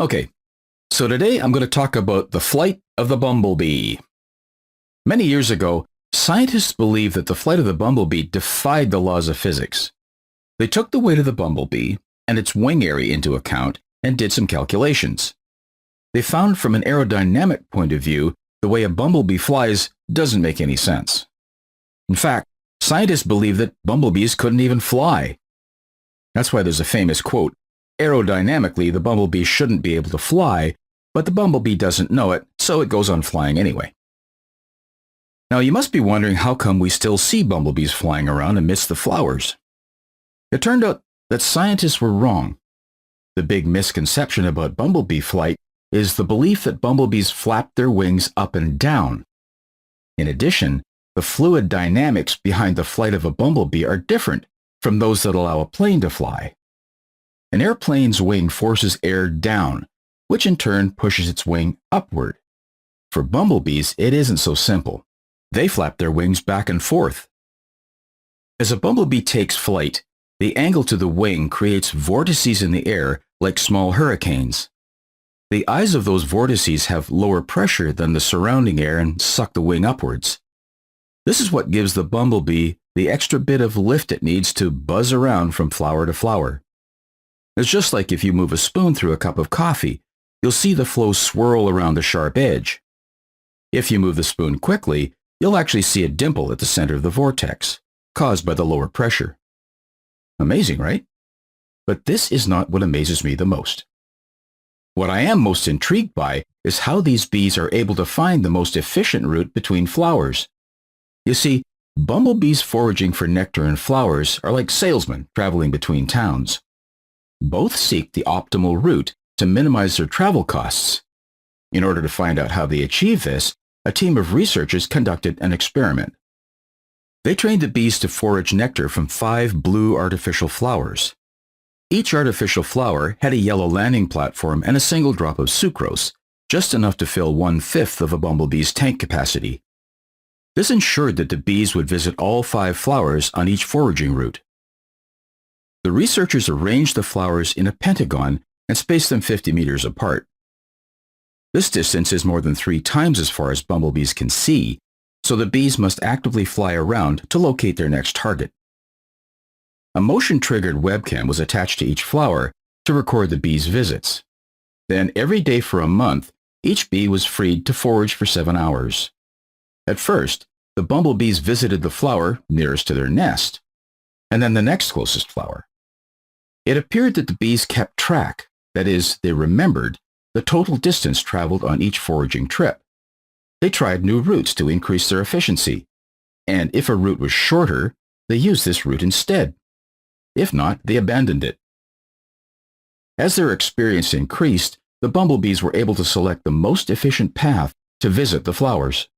Okay, so today I'm going to talk about the flight of the bumblebee. Many years ago, scientists believed that the flight of the bumblebee defied the laws of physics. They took the weight of the bumblebee and its wing area into account and did some calculations. They found from an aerodynamic point of view, the way a bumblebee flies doesn't make any sense. In fact, scientists believe that bumblebees couldn't even fly. That's why there's a famous quote, "Aerodynamically, the bumblebee shouldn't be able to fly, but the bumblebee doesn't know it, so it goes on flying anyway." Now, you must be wondering how come we still see bumblebees flying around amidst the flowers. It turned out that scientists were wrong. The big misconception about bumblebee flight is the belief that bumblebees flap their wings up and down. In addition, the fluid dynamics behind the flight of a bumblebee are different from those that allow a plane to fly. An airplane's wing forces air down, which in turn pushes its wing upward. For bumblebees, it isn't so simple. They flap their wings back and forth. As a bumblebee takes flight, the angle to the wing creates vortices in the air like small hurricanes. The eyes of those vortices have lower pressure than the surrounding air and suck the wing upwards. This is what gives the bumblebee the extra bit of lift it needs to buzz around from flower to flower. It's just like if you move a spoon through a cup of coffee, you'll see the flow swirl around the sharp edge. If you move the spoon quickly, you'll actually see a dimple at the center of the vortex, caused by the lower pressure. Amazing, right? But this is not what amazes me the most. What I am most intrigued by is how these bees are able to find the most efficient route between flowers. You see, bumblebees foraging for nectar and flowers are like salesmen traveling between towns. Both seek the optimal route to minimize their travel costs. In order to find out how they achieve this, a team of researchers conducted an experiment. They trained the bees to forage nectar from 5 blue artificial flowers. Each artificial flower had a yellow landing platform and a single drop of sucrose, just enough to fill 1/5 of a bumblebee's tank capacity. This ensured that the bees would visit all 5 flowers on each foraging route. The researchers arranged the flowers in a pentagon and spaced them 50 meters apart. This distance is more than 3 times as far as bumblebees can see, so the bees must actively fly around to locate their next target. A motion-triggered webcam was attached to each flower to record the bees' visits. Then, every day for a month, each bee was freed to forage for 7 hours. At first, the bumblebees visited the flower nearest to their nest, and then the next closest flower. It appeared that the bees kept track, that is, they remembered, the total distance traveled on each foraging trip. They tried new routes to increase their efficiency, and if a route was shorter, they used this route instead. If not, they abandoned it. As their experience increased, the bumblebees were able to select the most efficient path to visit the flowers.